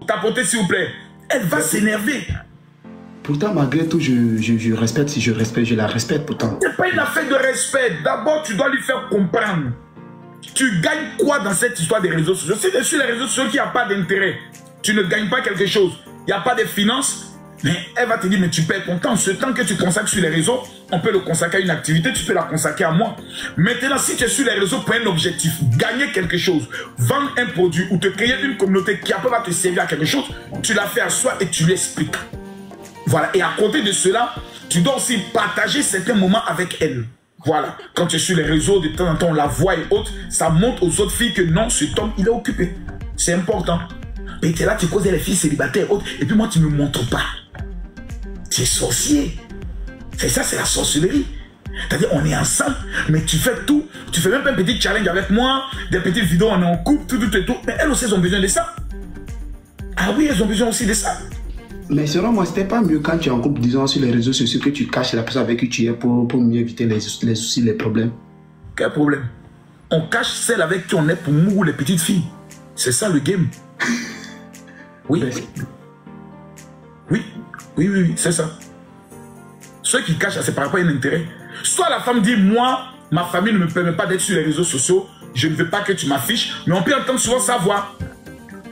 Tapoter, s'il vous plaît. Elle va s'énerver. Pourtant, malgré tout, je respecte. Si je respecte, je la respecte pourtant. C'est pas une affaire de respect. D'abord, tu dois lui faire comprendre. Tu gagnes quoi dans cette histoire des réseaux sociaux? Si sur les réseaux sociaux, il n'y a pas d'intérêt, tu ne gagnes pas quelque chose, il n'y a pas de finances, mais elle va te dire, mais tu perds ton temps. Ce temps que tu consacres sur les réseaux, on peut le consacrer à une activité, tu peux la consacrer à moi. Maintenant, si tu es sur les réseaux pour un objectif, gagner quelque chose, vendre un produit ou te créer une communauté qui après va te servir à quelque chose, tu la fais à soi et tu lui expliques. Voilà. Et à côté de cela, tu dois aussi partager certains moments avec elle. Voilà. Quand tu es sur les réseaux, de temps en temps, on la voit et autres, ça montre aux autres filles que non, cet homme, il est occupé. C'est important. Mais tu es là, tu causes les filles célibataires et autres, et puis moi, tu ne me montres pas. Tu es sorcier. C'est ça, c'est la sorcellerie. C'est-à-dire, on est ensemble, mais tu fais tout. Tu fais même pas un petit challenge avec moi, des petites vidéos, on est en couple, tout et tout. Mais elles aussi, elles ont besoin de ça. Ah oui, elles ont besoin aussi de ça. Mais selon moi, c'était pas mieux quand tu es en couple, disons, sur les réseaux sociaux, que tu caches la personne avec qui tu es pour mieux éviter les soucis, les problèmes. Quel problème? On cache celle avec qui on est pour nous, les petites filles. C'est ça le game. Oui. Oui, c'est ça. Ceux qui cachent, c'est par rapport à un intérêt. Soit la femme dit, moi, ma famille ne me permet pas d'être sur les réseaux sociaux, je ne veux pas que tu m'affiches, mais on peut entendre souvent sa voix.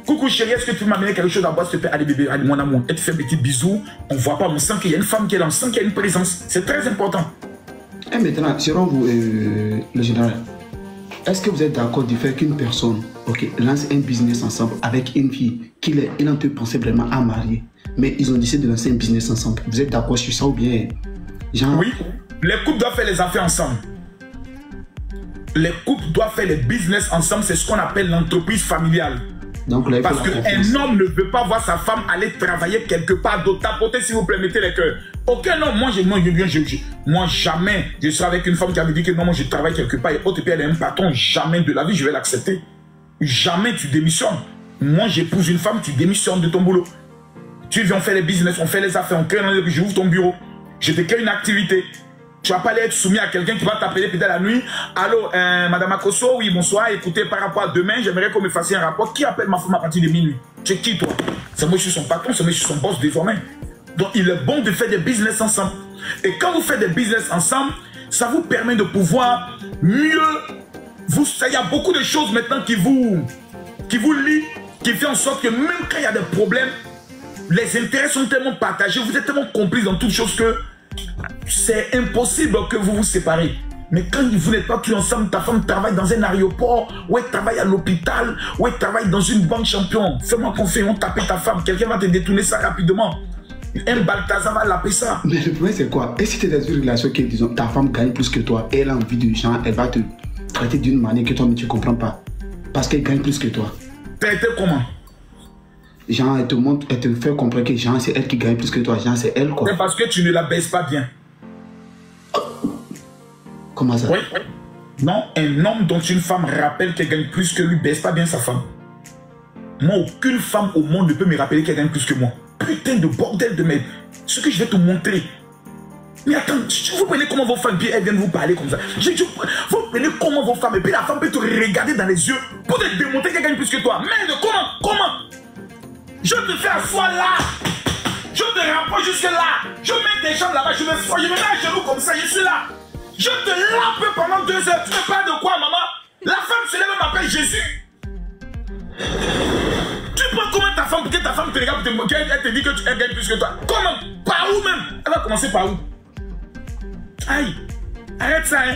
Coucou chérie, est-ce que tu peux m'amener quelque chose à boire, s'il te plaît? Allez bébé, allez mon amour. Elle te fait un petit bisou, on ne voit pas, on sent qu'il y a une femme qui est là, on sent qu'il y a une présence. C'est très important. Et maintenant, selon vous, le général, est-ce que vous êtes d'accord du fait qu'une personne lance un business ensemble avec une fille qu'il en te pensait vraiment à marier, mais ils ont décidé de lancer un business ensemble? Vous êtes d'accord sur ça ou bien genre... Oui, les couples doivent faire les affaires ensemble. Les couples doivent faire les business ensemble, c'est ce qu'on appelle l'entreprise familiale. Donc, là, parce qu'un homme ne veut pas voir sa femme aller travailler quelque part d'autre. Tapotez, s'il vous plaît, mettez les cœurs. Aucun homme, moi jamais je serai avec une femme qui avait dit que non, moi je travaille quelque part et autre, et puis elle est un patron. Jamais de la vie je vais l'accepter. Jamais tu démissionnes. Moi j'épouse une femme, tu démissionnes de ton boulot. Tu viens, on fait les business, on fait les affaires, on crée un endroit, puis j'ouvre ton bureau. Je te crée une activité. Tu vas pas aller être soumis à quelqu'un qui va t'appeler peut-être la nuit. Allô, Madame Akoso, oui, bonsoir. Écoutez, par rapport à demain, j'aimerais qu'on me fasse un rapport. Qui appelle ma femme à partir de minuit? Tu es qui, toi? C'est moi, je suis son patron, c'est moi, je suis son boss désormais. Donc, il est bon de faire des business ensemble. Et quand vous faites des business ensemble, ça vous permet de pouvoir mieux... Il y a beaucoup de choses maintenant qui vous lient, qui fait en sorte que même quand il y a des problèmes, les intérêts sont tellement partagés, vous êtes tellement complices dans toutes choses que c'est impossible que vous vous séparez. Mais quand vous n'êtes pas tous ensemble, ta femme travaille dans un aéroport, ou elle travaille à l'hôpital, ou elle travaille dans une banque champion. Fais-moi confiance, on tape ta femme, quelqu'un va te détourner ça rapidement. Un Balthazar va l'appeler ça. Mais le problème c'est quoi? Et si tu es dans une relation qui, disons, ta femme gagne plus que toi, et elle a envie de genre, elle va te traiter d'une manière que toi mais tu ne comprends pas. Parce qu'elle gagne plus que toi. Traiter comment? Genre, elle te montre, elle te fait comprendre que genre, c'est elle qui gagne plus que toi. Genre, c'est elle quoi. C'est parce que tu ne la baisses pas bien. Comment ça? Oui. Non, un homme dont une femme rappelle qu'elle gagne plus que lui baisse pas bien sa femme. Moi, aucune femme au monde ne peut me rappeler qu'elle gagne plus que moi. Putain de bordel de merde. Ce que je vais te montrer. Mais attends, vous prenez comment vos femmes, puis elles viennent vous parler comme ça. Vous prenez comment vos femmes, et puis la femme peut te regarder dans les yeux pour te démontrer qu'elle gagne plus que toi. Merde, comment? Je te fais asseoir là. Je te rapproche jusque là. Je mets tes jambes là-bas, je me mets à genoux comme ça, je suis là. Je te lape pendant 2 heures. Tu me parles de quoi, maman? La femme se lève et m'appelle Jésus. Tu prends comment ta femme pour que ta femme te regarde, elle te dit qu'elle gagne plus que toi? Comment? Par où même? Elle va commencer par où? Aïe, arrête ça, hein.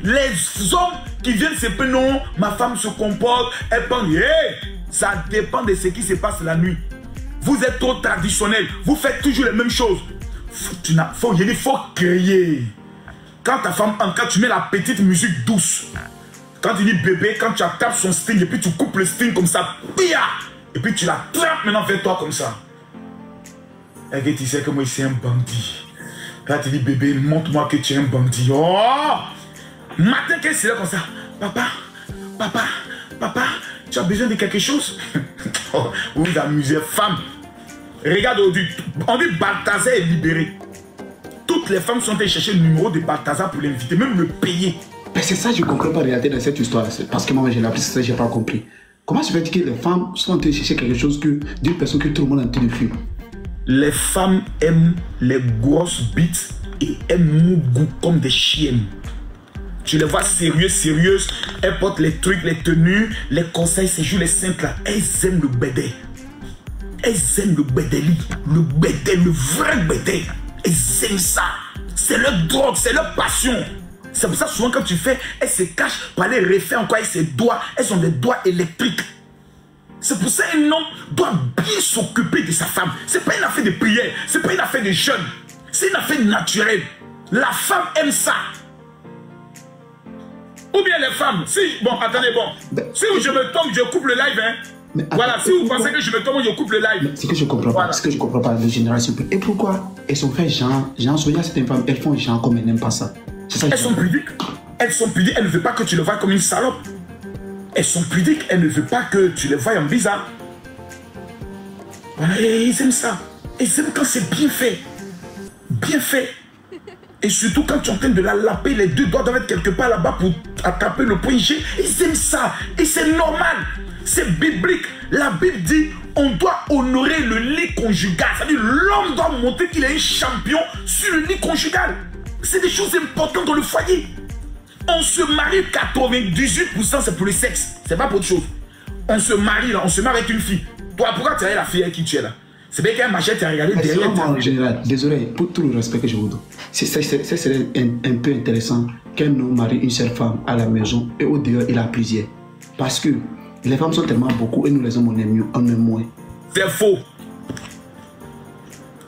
Les hommes qui viennent se plaindre, non, ma femme se comporte, elle pense, hey, ça dépend de ce qui se passe la nuit. Vous êtes trop traditionnel, vous faites toujours les mêmes choses. Il faut créer. Quand ta femme, quand tu mets la petite musique douce, quand tu dis bébé, quand tu tapes son string et puis tu coupes le string comme ça, pia, et puis tu la trappes maintenant vers toi comme ça. Et que tu sais que moi, c'est un bandit. Quand tu dis bébé, montre-moi que tu es un bandit. Oh! Matin, qu'est-ce que c'est là comme ça? Papa, tu as besoin de quelque chose? Oh, vous vous amusez, femme. Regarde, on dit Balthazar est libéré. Toutes les femmes sont allées chercher le numéro de Balthazar pour l'inviter, même le payer. Mais c'est ça que je ne comprends pas regarder dans cette histoire. Parce que moi, j'ai appris ça, je n'ai pas compris. Comment se fait-il que les femmes sont en train de chercher quelque chose d'une personne que tout le monde est en train de fuir? Les femmes aiment les grosses bites et aiment Mougou comme des chiennes. Tu les vois sérieuses. Elles portent les trucs, les tenues, les conseils, ces jours, les cinq là. Elles aiment le bédé. Elles aiment le bédéli. Le bédé, le vrai bédé. Elles aiment ça. C'est leur drogue, c'est leur passion. C'est pour ça souvent quand tu fais, elles se cachent pour aller refaire encore avec ses doigts. Elles ont des doigts électriques. C'est pour ça qu'un homme doit bien s'occuper de sa femme. Ce n'est pas une affaire de prière, ce n'est pas une affaire de jeûne. C'est une affaire naturelle. La femme aime ça. Ou bien les femmes, si, bon, attendez, bon, si je me tombe, je coupe le live, hein. Voilà, si vous pensez que je me tombe, je coupe le live. Ce que je comprends pas, ce que je comprends pas, le génération. Et pourquoi elles sont faites genre souvent certaines femmes, elles font genre comme elles n'aiment pas ça. Ça elles sont pudiques. Elles sont pudiques, elles ne veulent pas que tu le vois comme une salope. Elles sont pudiques, elles ne veulent pas que tu les vois en bizarre. Voilà, et ils aiment ça. Ils aiment quand c'est bien fait. Bien fait. Et surtout quand tu es en train de la laper, les deux doigts doivent être quelque part là-bas pour attraper le point G. Ils aiment ça. Et c'est normal. C'est biblique. La Bible dit on doit honorer le lit conjugal. C'est-à-dire l'homme doit montrer qu'il est un champion sur le lit conjugal. C'est des choses importantes dans le foyer. On se marie, 98% c'est pour le sexe. C'est pas pour autre chose. On se marie là, on se marie avec une fille. Toi, pourquoi tu as la fille avec qui tu es là? C'est bien qu'un machette t'a regardé derrière. En général, désolé, pour tout le respect que je vous donne, ça serait un peu intéressant qu'un homme marie une seule femme à la maison et au dehors il a plusieurs. Parce que les femmes sont tellement beaucoup et nous les hommes on aime mieux, on aime moins. C'est faux.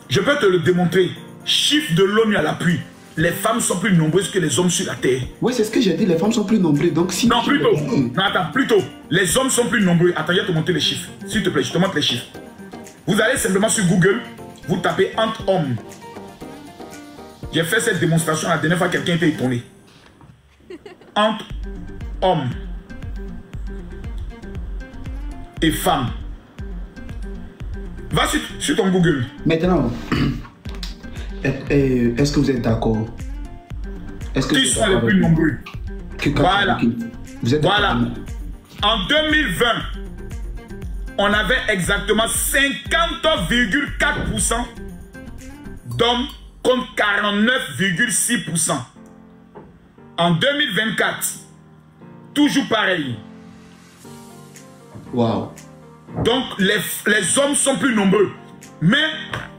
Je peux te le démontrer. Chiffre de l'ONU à l'appui. Les femmes sont plus nombreuses que les hommes sur la terre. Oui, c'est ce que j'ai dit, les femmes sont plus nombreuses. Donc si non, plutôt. Non, attends, plutôt. Les hommes sont plus nombreux. Attends, je vais te montrer les chiffres. S'il te plaît, je te montre les chiffres. Vous allez simplement sur Google, vous tapez entre hommes. J'ai fait cette démonstration la dernière fois, quelqu'un était étonné. Entre hommes et femmes. Va sur ton Google. Maintenant, est-ce que vous êtes d'accord? Qui sont les plus nombreux? Voilà. Vous êtes voilà. En 2020, on avait exactement 50,4% d'hommes contre 49,6%. En 2024, toujours pareil. Wow. Donc les hommes sont plus nombreux. Mais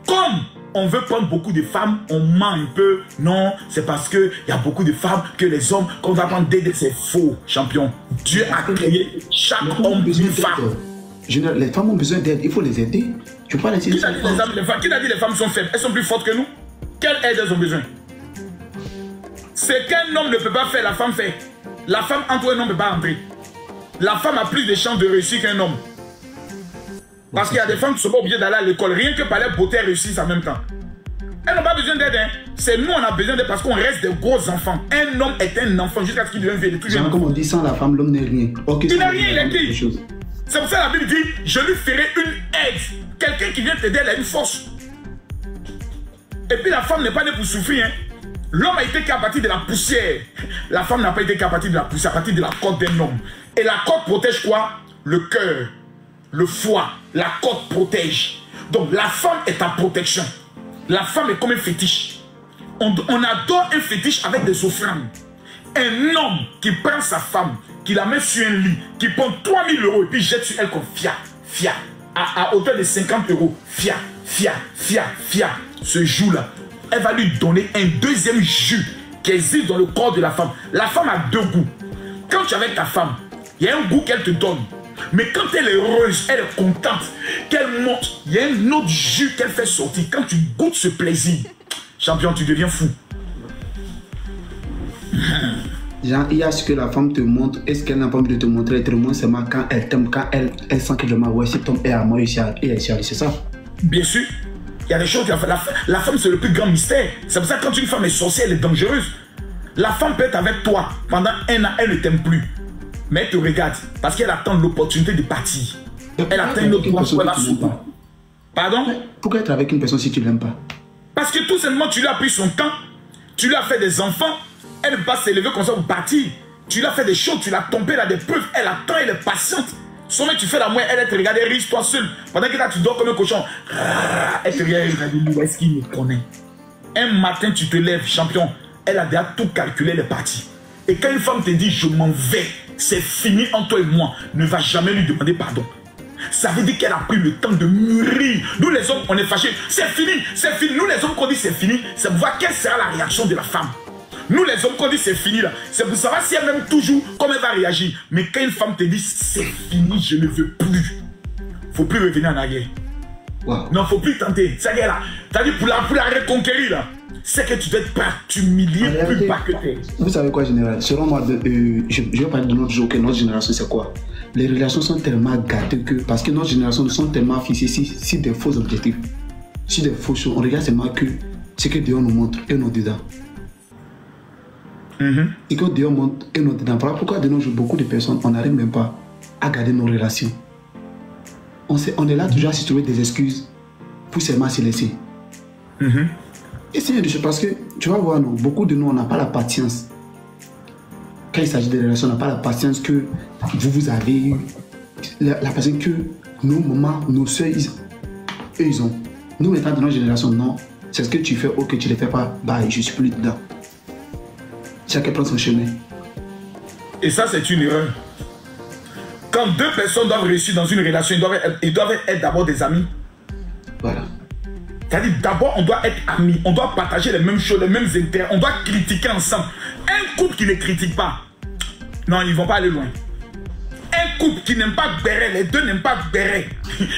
comme on veut prendre beaucoup de femmes, on ment un peu. Non, c'est parce qu'il y a beaucoup de femmes que les hommes, qu'on va prendre d'aider, c'est faux, champion. Dieu a créé chaque homme une femme. Les femmes ont besoin d'aide, il faut les aider. Tu peux pas les aider. Qui a dit les femmes sont faibles? Elles sont plus fortes que nous. Quelle aide elles ont besoin? C'est qu'un homme ne peut pas faire, la femme fait. La femme entre un homme ne peut pas entrer. La femme a plus de chances de réussir qu'un homme. Parce qu'il y a des femmes qui ne sont pas obligées d'aller à l'école. Rien que par leur beauté, elles réussissent en même temps. Elles n'ont pas besoin d'aide. Hein. C'est nous, on a besoin d'aide parce qu'on reste des gros enfants. Un homme est un enfant jusqu'à ce qu'il devienne vieux. Comme on dit, sans la femme, l'homme n'est rien. Okay, il n'est rien, il est qui? C'est pour ça que la Bible dit, je lui ferai une aide. Quelqu'un qui vient t'aider, elle a une force. Et puis la femme n'est pas née pour souffrir. Hein. L'homme a été créé à partir de la poussière. La femme n'a pas été créée à partir de la poussière, à partir de la côte d'un homme. Et la côte protège quoi? Le cœur, le foie. La côte protège. Donc la femme est en protection. La femme est comme un fétiche. On adore un fétiche avec des offrandes. Un homme qui prend sa femme, qui la met sur un lit, qui prend 3000 € et puis jette sur elle comme fia, à hauteur de 50 €. Fia. Ce jour-là, elle va lui donner un deuxième jus qui existe dans le corps de la femme. La femme a deux goûts. Quand tu es avec ta femme, il y a un goût qu'elle te donne. Mais quand elle est heureuse, elle est contente, qu'elle monte, il y a un autre jus qu'elle fait sortir. Quand tu goûtes ce plaisir, champion, tu deviens fou. Genre, il y a ce que la femme te montre, est-ce qu'elle n'a pas envie de te montrer, elle te montre seulement quand elle t'aime, quand elle sent que le ouais, cet homme est à moi, c'est ça? Bien sûr. Il y a des choses, la femme c'est le plus grand mystère. C'est pour ça que quand une femme est sorcière, elle est dangereuse. La femme peut être avec toi pendant un an, elle ne t'aime plus. Mais elle te regarde parce qu'elle attend l'opportunité de partir. Elle attend une autre fois où elle va souffrir. Pardon? Pourquoi être avec une personne si tu ne l'aimes pas? Parce que tout simplement tu lui as pris son temps, tu lui as fait des enfants, elle ne peut pas s'élever comme ça pour partir. Tu lui as fait des choses, tu l'as tombé là des preuves, elle attend, elle est patiente. Sommet, tu fais la moelle, elle te regarde, riche toi seul. Pendant que là, tu dors comme un cochon. Elle te regarde, elle dit, est-ce qu'il me connaît? Un matin, tu te lèves, champion. Elle a déjà tout calculé, les parties. Et quand une femme te dit, je m'en vais, c'est fini entre toi et moi, ne va jamais lui demander pardon. Ça veut dire qu'elle a pris le temps de mûrir. Nous les hommes, on est fâchés. C'est fini, c'est fini. Nous les hommes, qu'on dit c'est fini, c'est pour voir quelle sera la réaction de la femme. Nous les hommes, qu'on dit c'est fini là, c'est pour savoir si elle m'aime toujours, comment elle va réagir. Mais quand une femme te dit c'est fini, je ne veux plus, faut plus revenir en arrière. Wow. Non, faut plus tenter. Ça y est là. T'as dit pour la reconquérir là, c'est que tu dois être prêt à t'humilier plus bas que t'es. Vous savez quoi, général? Selon moi, je vais parler de notre jour, que notre génération, c'est quoi? Les relations sont tellement gâtées que, parce que notre génération sont tellement fixées si des faux objectifs, si des faux choses, on regarde seulement que ce que Dieu nous montre et nous dedans. Et que Dieu montre et nous dedans. Pourquoi de nos jours, beaucoup de personnes, on n'arrive même pas à garder nos relations. On est là toujours à se trouver des excuses pour seulement se laisser. Et c'est une chose parce que, tu vas voir, nous, beaucoup de nous, on n'a pas la patience. Quand il s'agit de relations, on n'a pas la patience que vous avez eu, la patience que nos mamans, nos soeurs, eux, ils ont. Nous, étant de notre génération, non. C'est ce que tu fais, ok, tu ne le fais pas, bah, je ne suis plus dedans. Chacun prend son chemin. Et ça, c'est une erreur. Quand deux personnes doivent réussir dans une relation, ils doivent être d'abord des amis. Voilà. C'est-à-dire, d'abord, on doit être amis, on doit partager les mêmes choses, les mêmes intérêts, on doit critiquer ensemble. Un couple qui ne critique pas, non, ils ne vont pas aller loin. Un couple qui n'aime pas Béret, les deux n'aiment pas Béret,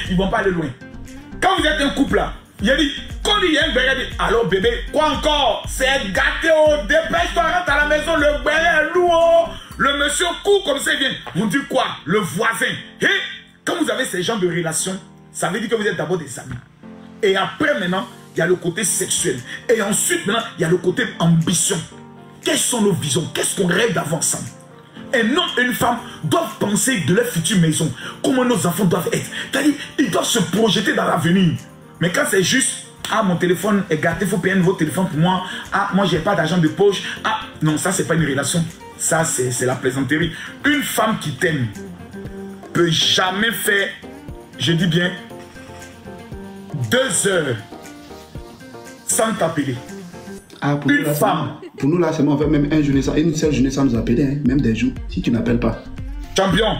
ils ne vont pas aller loin. Quand vous êtes un couple là, il a dit, quand il y a un Béret, dit, alors bébé, quoi encore? C'est gâté, oh, dépêche-toi, rentre à la maison, le Béret est lourd, le monsieur court comme ça, il vient. Vous dites quoi? Le voisin. Et quand vous avez ces genres de relations, ça veut dire que vous êtes d'abord des amis. Et après, maintenant, il y a le côté sexuel. Et ensuite, maintenant, il y a le côté ambition. Quelles sont nos visions? Qu'est-ce qu'on rêve d'avoir ensemble? Un homme et une femme doivent penser de leur future maison. Comment nos enfants doivent être. C'est-à-dire, ils doivent se projeter dans l'avenir. Mais quand c'est juste, ah, mon téléphone est gâté, il faut payer un nouveau téléphone pour moi. Ah, moi, j'ai pas d'argent de poche. Ah, non, ça, c'est pas une relation. Ça, c'est la plaisanterie. Une femme qui t'aime peut jamais faire, je dis bien, 2 heures sans t'appeler. Ah, une femme. Pour nous, là, c'est moi, on fait même une seule journée sans nous appeler, hein, même des jours, si tu n'appelles pas. Champion,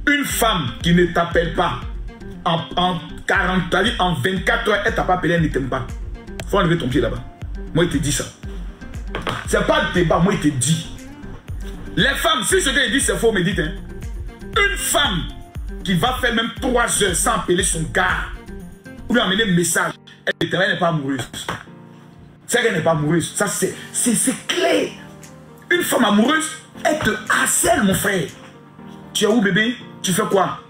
une femme qui ne t'appelle pas en 40 ans, en 24 heures, elle t'a pas appelé, elle ne t'aime pas. Faut enlever ton pied là-bas. Moi, il te dit ça. C'est pas le débat, moi, il te dit. Les femmes, si ce qu'il dit, c'est faux, me dites, hein. Une femme qui va faire même 3 heures sans appeler son gars, ou lui amener un message, elle n'est pas amoureuse. C'est qu'elle n'est pas amoureuse. Ça, c'est clair. Une femme amoureuse, elle te harcèle, mon frère. Tu es où, bébé? Tu fais quoi?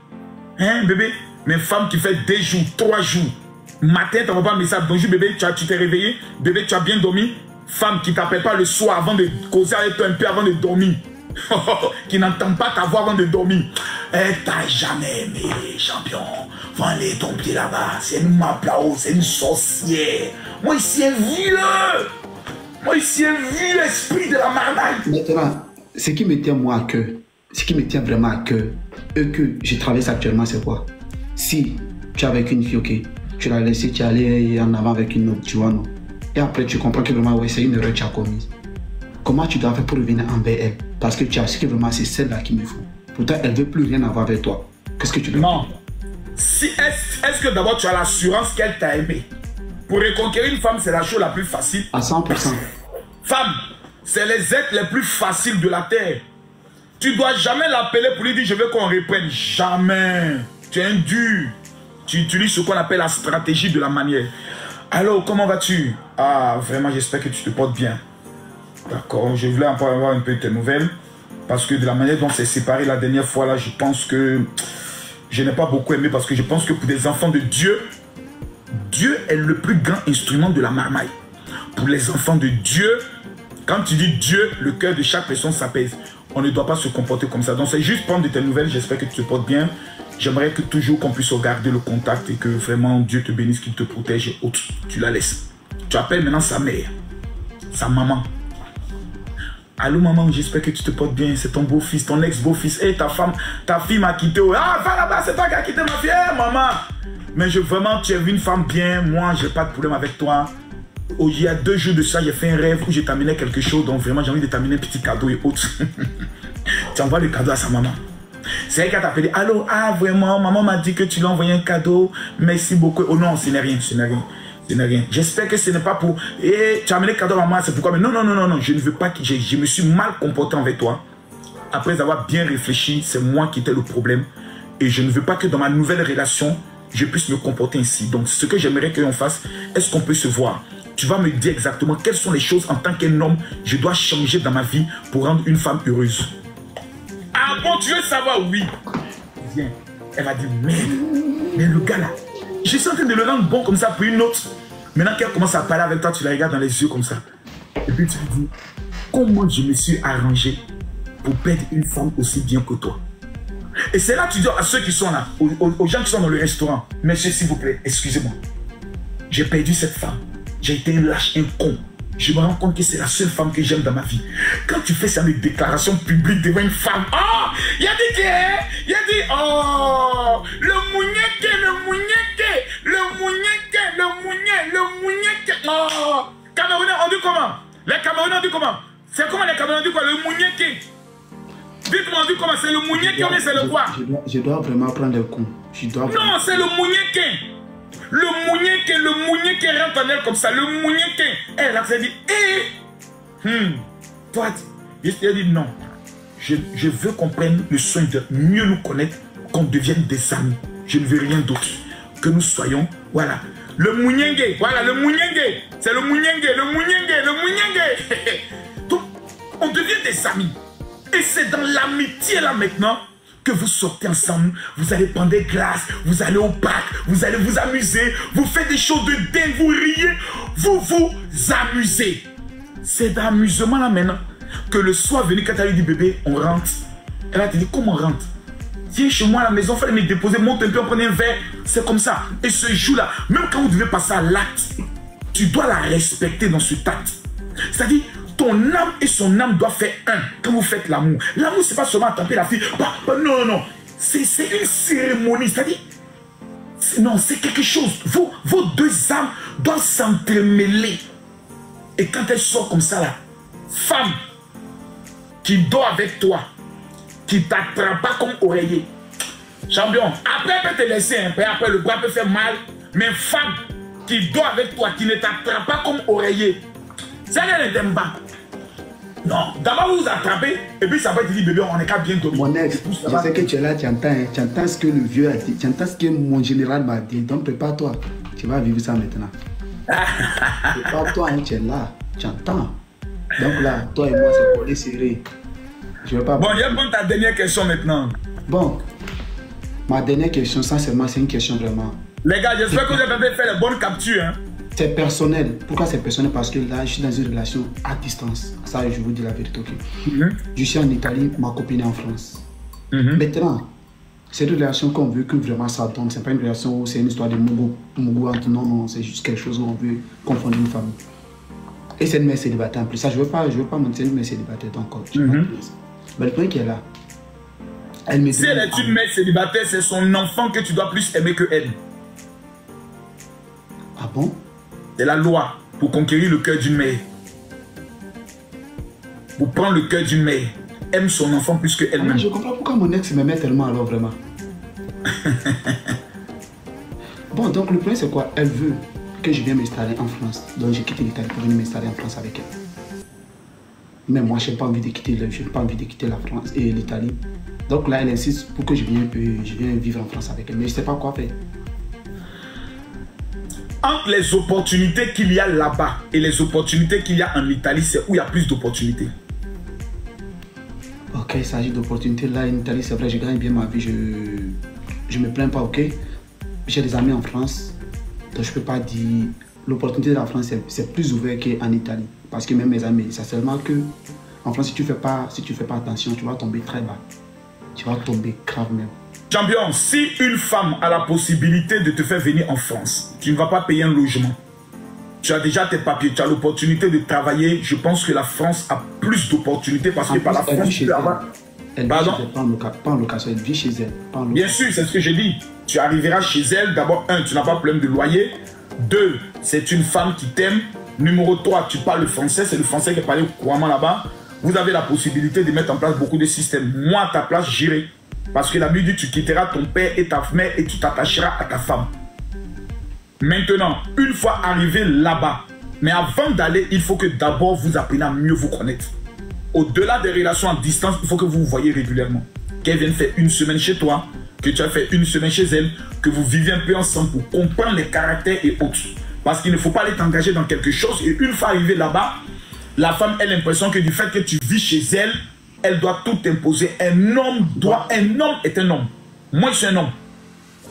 Hein, bébé? Mais une femme qui fait 2 jours, 3 jours, matin, tu n'envoies pas un message. Bonjour, bébé, tu t'es réveillé? Bébé, tu as bien dormi? Femme qui ne t'appelle pas le soir avant de causer avec toi un peu avant de dormir. Qui n'entend pas ta voix avant de dormir. Elle t'a jamais aimé, champion. Va aller ton pied là-bas. C'est une maplao, c'est une sorcière. Moi ici un vieux. Moi ici un vieux esprit de la marmaille. Maintenant, ce qui me tient moi à cœur, ce qui me tient vraiment à cœur, et que je traverse actuellement, c'est quoi? Si tu es avec une fille, ok, tu l'as laissée, tu es allé en avant avec une autre, tu vois, non? Et après tu comprends que vraiment, ouais, c'est une erreur que tu as commise. Comment tu dois faire pour revenir envers elle? Parce que tu as ce que vraiment c'est celle-là qui me faut. Pourtant, elle ne veut plus rien avoir avec toi. Qu'est-ce que tu dois faire? Non. Si, est-ce que d'abord tu as l'assurance qu'elle t'a aimé? Pour reconquérir une femme, c'est la chose la plus facile. À 100%. Femme, c'est les êtres les plus faciles de la terre. Tu ne dois jamais l'appeler pour lui dire je veux qu'on reprenne. Jamais. Tu es un dur. Tu utilises ce qu'on appelle la stratégie de la manière. Alors, comment vas-tu? Ah, vraiment, j'espère que tu te portes bien. D'accord, je voulais encore avoir un peu de tes nouvelles. Parce que de la manière dont c'est séparé la dernière fois, là, je pense que je n'ai pas beaucoup aimé. Parce que je pense que pour des enfants de Dieu, Dieu est le plus grand instrument de la marmaille. Pour les enfants de Dieu, quand tu dis Dieu, le cœur de chaque personne s'apaise. On ne doit pas se comporter comme ça. Donc c'est juste prendre de tes nouvelles. J'espère que tu te portes bien. J'aimerais que toujours qu'on puisse regarder le contact et que vraiment Dieu te bénisse, qu'il te protège et autres. Tu la laisses. Tu appelles maintenant sa mère, sa maman. allô maman, j'espère que tu te portes bien, c'est ton beau-fils, ton ex-beau-fils. Et ta fille m'a quitté. Ah, va là-bas, c'est toi qui as quitté ma fille. Hey, maman. Mais vraiment, tu es une femme bien. Moi, j'ai pas de problème avec toi. Il y a 2 jours de ça, j'ai fait un rêve où j'ai terminé quelque chose. Donc vraiment, j'ai envie de terminer un petit cadeau et autres. Tu envoies le cadeau à sa maman. C'est elle qui a appelé. Allô, ah vraiment, maman m'a dit que tu lui as envoyé un cadeau. Merci beaucoup. Oh non, ce n'est rien, ce n'est rien. Rien. J'espère que ce n'est pas pour... Et tu as amené le cadeau à maman, c'est pourquoi... Mais non, non, non, non, non, je ne veux pas que... Je me suis mal comporté avec toi. Après avoir bien réfléchi, c'est moi qui étais le problème. Et je ne veux pas que dans ma nouvelle relation, je puisse me comporter ainsi. Donc, ce que j'aimerais qu'on fasse, est-ce qu'on peut se voir? Tu vas me dire exactement quelles sont les choses en tant qu'un homme, je dois changer dans ma vie pour rendre une femme heureuse. Ah bon, tu veux savoir? Oui. Viens. Elle va dire, mais le gars là, je suis en train de le rendre bon comme ça pour une autre. Maintenant qu'elle commence à parler avec toi, tu la regardes dans les yeux comme ça. Et puis tu lui dis, comment je me suis arrangé pour perdre une femme aussi bien que toi. Et c'est là que tu dis à ceux qui sont là, aux gens qui sont dans le restaurant, monsieur s'il vous plaît, excusez-moi. J'ai perdu cette femme. J'ai été un lâche, un con. Je me rends compte que c'est la seule femme que j'aime dans ma vie. Quand tu fais ça, des déclarations publiques devant une femme, oh, il a dit que, il a dit, oh, le mounieke, oh, Camerounais, on dit comment? Les Camerounais, on dit comment? C'est comment les Camerounais, on dit quoi? Le mounieke. Dites-moi, on dit comment? C'est le mounieke, on dit c'est le quoi? Je dois vraiment prendre le coup. Non, c'est le mounieke. Le mounieke rentre en elle comme ça. Le mounieke. Elle a dit, toi, je te dis non. Je veux qu'on prenne le soin de mieux nous connaître, qu'on devienne des amis. Je ne veux rien d'autre. Que nous soyons, voilà. Le mounienge, voilà, le mounienge. C'est le mounienge, le mounienge, le mounienge. Donc, on devient des amis. Et c'est dans l'amitié là maintenant que vous sortez ensemble, vous allez prendre des glaces, vous allez au parc, vous allez vous amuser, vous faites des choses de dingue, vous riez, vous vous amusez. C'est d'amusement là maintenant que le soir venu, quand elle lui dit bébé, on rentre. Elle a dit comment on rentre? Viens chez moi à la maison, fallait me déposer, monte un peu, on prenait un verre. C'est comme ça. Et ce jour-là, même quand vous devez passer à l'acte, tu dois la respecter dans ce acte. C'est-à-dire, ton âme et son âme doivent faire un quand vous faites l'amour. L'amour, c'est pas seulement attraper la fille. Non, non, non. C'est une cérémonie. C'est-à-dire, non, c'est quelque chose. Vos 2 âmes doivent s'entremêler. Et quand elle sort comme ça, là, femme qui dort avec toi, qui t'attrape pas comme oreiller. Champion, après elle peut te laisser un peu, après le bras peut faire mal, mais femme qui dort avec toi, qui ne t'attrape pas comme oreiller, ça ne t'aime pas. Non, d'abord vous attrapez, et puis ça va te dire, bébé, on est qu'à bien dormir. Mon ex, je sais que tu es là, tu entends ce que le vieux a dit, tu entends ce que mon général m'a dit, donc prépare-toi, tu vas vivre ça maintenant. Prépare-toi, hein, tu es là, tu entends. Donc là, toi et moi, c'est collé serré. Je veux pas... Bon, je vais prendre ta dernière question maintenant. Bon, ma dernière question, sincèrement, c'est une question vraiment... Les gars, j'espère que vous êtes en train de faire les bonnes captures. Hein? C'est personnel. Pourquoi c'est personnel? Parce que là, je suis dans une relation à distance. Ça, je vous dis la vérité. Okay? Je suis en Italie, ma copine est en France. Maintenant, c'est une relation qu'on veut que vraiment ça donne. C'est pas une relation où c'est une histoire de mougou entre non, non, c'est juste quelque chose où on veut confondre une famille. Et c'est une mère célibataire en plus. Ça, je veux pas mentir, une mère célibataire encore. Mais le point qui est là, elle me dit... Si elle est une mère célibataire, c'est son enfant que tu dois plus aimer que elle. Ah bon? C'est la loi pour conquérir le cœur d'une mère. Pour prendre le cœur d'une mère, aime son enfant plus que elle-même. Je comprends pourquoi mon ex m'aimait tellement alors vraiment. Bon, donc le point c'est quoi? Elle veut que je vienne m'installer en France. Donc j'ai quitté l'Italie pour venir m'installer en France avec elle. Mais moi, je n'ai pas envie de quitter la France et l'Italie. Donc là, elle insiste pour que je vienne vivre en France avec elle. Mais je ne sais pas quoi faire. Entre les opportunités qu'il y a là-bas et les opportunités qu'il y a en Italie, c'est où il y a plus d'opportunités. Ok, il s'agit d'opportunités. Là, en Italie, c'est vrai, je gagne bien ma vie. Je ne me plains pas, ok. J'ai des amis en France. Donc je ne peux pas dire... L'opportunité de la France, c'est plus ouvert qu'en Italie. Parce que même mes amis, c'est seulement que en France, si tu fais pas attention, tu vas tomber très bas. Tu vas tomber grave même. Champion, si une femme a la possibilité de te faire venir en France, tu ne vas pas payer un logement. tu as déjà tes papiers, tu as l'opportunité de travailler. Je pense que la France a plus d'opportunités parce que par la France, tu peux avoir... Pardon? Pas en location, elle vit chez elle. Bien sûr, c'est ce que j'ai dit. Tu arriveras chez elle. D'abord, 1, tu n'as pas de problème de loyer. 2, c'est une femme qui t'aime. Numéro 3, tu parles le français. C'est le français qui est parlé couramment là-bas. Vous avez la possibilité de mettre en place beaucoup de systèmes. Moi, à ta place, j'irai. Parce que la Bible dit, tu quitteras ton père et ta mère et tu t'attacheras à ta femme. Maintenant, une fois arrivé là-bas, mais avant d'aller, il faut que d'abord vous appreniez à mieux vous connaître. Au-delà des relations à distance, il faut que vous vous voyez régulièrement. Qu'elle vienne faire une semaine chez toi, que tu as fait une semaine chez elle, que vous viviez un peu ensemble pour comprendre les caractères et autres. Parce qu'il ne faut pas aller t'engager dans quelque chose. Et une fois arrivé là-bas, la femme a l'impression que du fait que tu vis chez elle, elle doit tout imposer. Un homme est un homme. Moi, je suis un homme.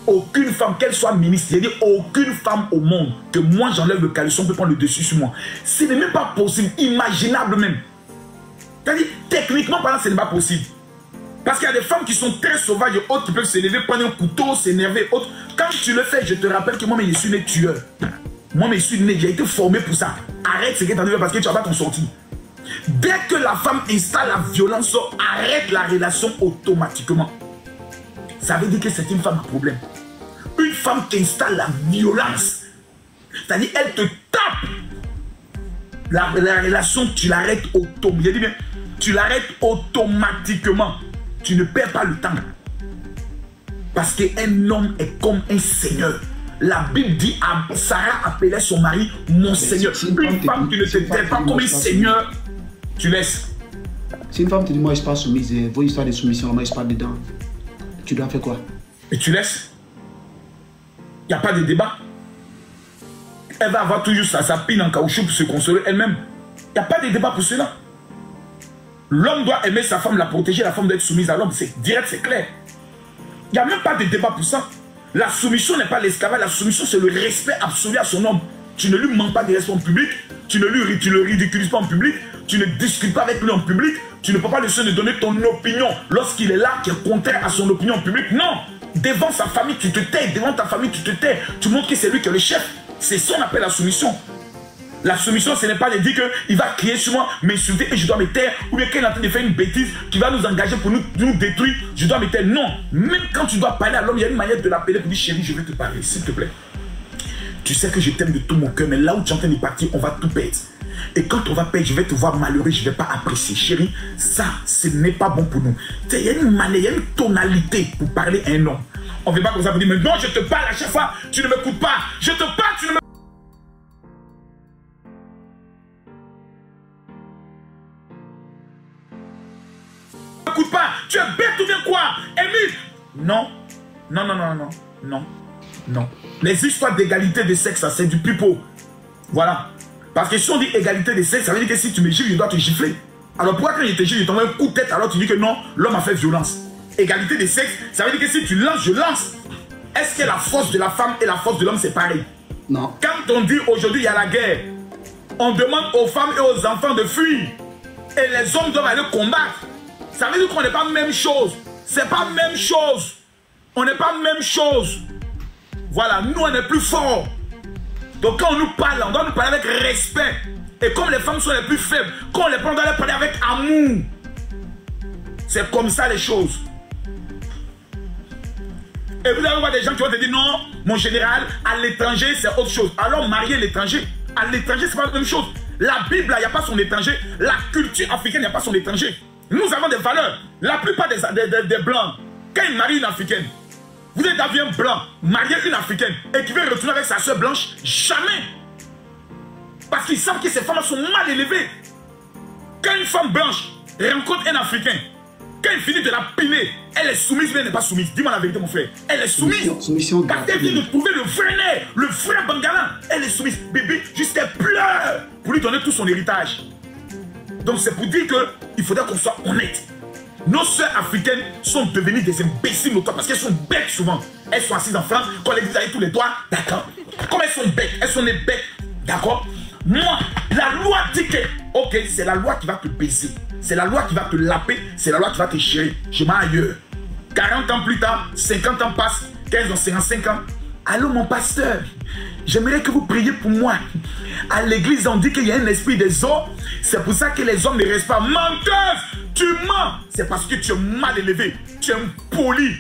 Aucune femme, qu'elle soit ministre, j'ai dit aucune femme au monde, que moi j'enlève le caleçon peut prendre le dessus sur moi. Ce n'est même pas possible, imaginable même. C'est-à-dire, techniquement parlant, ce n'est pas possible. Parce qu'il y a des femmes qui sont très sauvages et autres qui peuvent s'élever, prendre un couteau, s'énerver, autres. Quand tu le fais, je te rappelle que moi, je suis né tueur. Moi, je suis né, j'ai été formé pour ça. Arrête ce que tu as fait parce que tu vas pas t'en sortir. Dès que la femme installe la violence, arrête la relation automatiquement. Ça veut dire que c'est une femme à problème. Une femme qui installe la violence, c'est-à-dire elle te tape. La relation, tu l'arrêtes automatiquement. J'ai dit bien, tu l'arrêtes automatiquement. Tu ne perds pas le temps. Parce qu'un homme est comme un seigneur. La Bible dit, Sarah appelait son mari mon seigneur. Une femme qui ne te traite pas comme un seigneur, tu laisses. Si une femme te dit, moi je ne suis pas soumise, vos histoires de soumission, moi je ne suis pas dedans. Tu dois faire quoi? Et tu laisses. Il n'y a pas de débat. Elle va avoir toujours sa pile en caoutchouc pour se consoler elle-même. Il n'y a pas de débat pour cela. L'homme doit aimer sa femme, la protéger, la femme doit être soumise à l'homme. C'est direct, c'est clair. Il n'y a même pas de débat pour ça. La soumission n'est pas l'esclavage, la soumission c'est le respect absolu à son homme. Tu ne lui manques pas de respect en public, tu ne le ridiculises pas en public, tu ne discutes pas avec lui en public, tu ne peux pas laisser de donner ton opinion lorsqu'il est là qui est contraire à son opinion en public. Non, devant sa famille tu te tais, devant ta famille tu te tais, tu montres que c'est lui qui est le chef. C'est ça qu'on appelle la soumission. La soumission, ce n'est pas de dire qu'il va crier sur moi, m'insulter et je dois me taire, ou bien qu'il est en train de faire une bêtise qui va nous engager pour nous détruire, je dois me taire. Non, même quand tu dois parler à l'homme, il y a une manière de l'appeler pour dire chérie, je vais te parler, s'il te plaît. Tu sais que je t'aime de tout mon cœur, mais là où tu es en train de partir, on va tout perdre. Et quand on va perdre, je vais te voir malheureux, je ne vais pas apprécier. Chérie, ça, ce n'est pas bon pour nous. Il y a une manière, il y a une tonalité pour parler à un homme. On ne fait pas comme ça pour dire, mais non, je te parle à chaque fois, tu ne m'écoutes pas. Je te parle, tu ne m'écoutes pas. Tu es bête ou bien quoi? Émile? Non, non, non, non, non, non, non. Les histoires d'égalité de sexe, ça c'est du pipeau. Voilà. Parce que si on dit égalité de sexe, ça veut dire que si tu me gifles, je dois te gifler. Alors pourquoi quand je te gifle, je t'envoie un coup de tête, alors tu dis que non, l'homme a fait violence. Égalité de sexe, ça veut dire que si tu lances, je lance. Est-ce que la force de la femme et la force de l'homme, c'est pareil? Non. Quand on dit aujourd'hui, il y a la guerre, on demande aux femmes et aux enfants de fuir. Et les hommes doivent aller combattre. Ça veut dire qu'on n'est pas même chose. C'est pas même chose. On n'est pas même chose. Voilà, nous on est plus forts. Donc quand on nous parle, on doit nous parler avec respect. Et comme les femmes sont les plus faibles, quand on les prend, on doit les parler avec amour. C'est comme ça les choses. Et vous allez voir des gens qui vont te dire non, mon général, à l'étranger c'est autre chose. Alors marier l'étranger, à l'étranger c'est pas la même chose. La Bible, il n'y a pas son étranger. La culture africaine, il n'y a pas son étranger. Nous avons des valeurs. La plupart des blancs, quand ils marient une africaine, vous êtes d'avis un blanc, marier une africaine et qui veut retourner avec sa soeur blanche, jamais. Parce qu'ils savent que ces femmes sont mal élevées. Quand une femme blanche rencontre un africain, quand il finit de la piner, elle est soumise, mais elle n'est pas soumise. Dis-moi la vérité, mon frère. Elle est soumise. Soumission parce qu'elle vient de trouver le vrai nerf, le vrai bangala. Elle est soumise. Bébé, juste elle pleure pour lui donner tout son héritage. Donc c'est pour dire qu'il faudrait qu'on soit honnête. Nos sœurs africaines sont devenues des imbéciles notoires parce qu'elles sont bêtes souvent. Elles sont assises en France, quand elles disent avec tous les doigts, d'accord. Comme elles sont bêtes, elles sont des bêtes, d'accord. Moi, la loi dit que, ok, c'est la loi qui va te baiser. C'est la loi qui va te laper, c'est la loi qui va te chérir. Je m'en ailleurs. 40 ans plus tard, 50 ans passent, 15 ans, 55 ans. allô mon pasteur, j'aimerais que vous priez pour moi. À l'église, on dit qu'il y a un esprit des hommes. C'est pour ça que les hommes ne restent pas. Menteuse, tu mens. C'est parce que tu es mal élevé. Tu es impoli.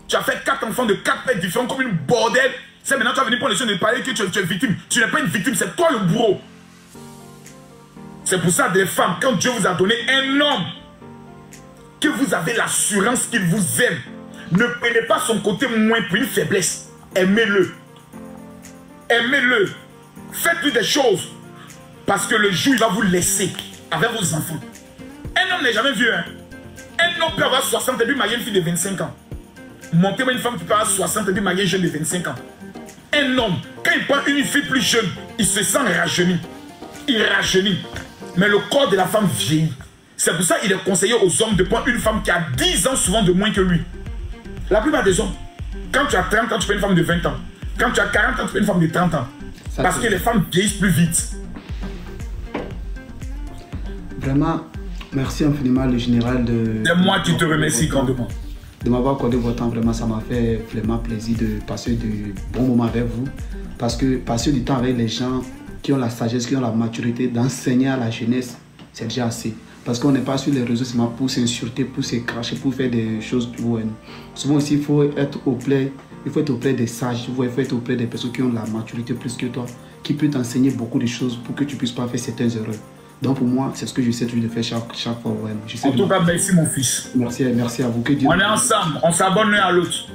Tu as fait 4 enfants de 4 pères différents comme une bordel. C'est maintenant que tu vas venir prendre le soin de parler que tu es victime. Tu n'es pas une victime, c'est toi le bourreau. C'est pour ça, des femmes, quand Dieu vous a donné un homme, que vous avez l'assurance qu'il vous aime, ne prenez pas son côté moins pour une faiblesse. Aimez-le. Aimez-le. Faites-lui des choses. Parce que le jour, il va vous laisser avec vos enfants. Un homme n'est jamais vieux. Hein? Un homme peut avoir 60 et puis marier une fille de 25 ans. Montez-moi une femme qui peut avoir 60 et puis marier une jeune de 25 ans. Un homme, quand il prend une fille plus jeune, il se sent rajeuni. Il rajeunit. Mais le corps de la femme vieillit. C'est pour ça qu'il est conseillé aux hommes de prendre une femme qui a 10 ans souvent de moins que lui. La plupart des hommes, quand tu as 30 ans, tu prends une femme de 20 ans. Quand tu as 40 ans, tu prends une femme de 30 ans. Parce que les femmes vieillissent plus vite. Vraiment, merci infiniment le général de... C'est moi qui te remercie grandement. De m'avoir accordé votre temps, vraiment, ça m'a fait vraiment plaisir de passer de bons moments avec vous. Parce que passer du temps avec les gens qui ont la sagesse, qui ont la maturité d'enseigner à la jeunesse, c'est déjà assez. Parce qu'on n'est pas sur les réseaux seulement pour s'insulter, pour se cracher, pour faire des choses pour nous. Souvent aussi, il faut être auprès des sages, il faut être auprès des personnes qui ont la maturité plus que toi, qui peuvent t'enseigner beaucoup de choses pour que tu ne puisses pas faire certaines erreurs. Donc pour moi, c'est ce que j'essaie toujours de faire chaque fois. Ouais. En tout cas, merci mon fils. Merci à vous. Que Dieu on est ensemble, on s'abonne l'un à l'autre.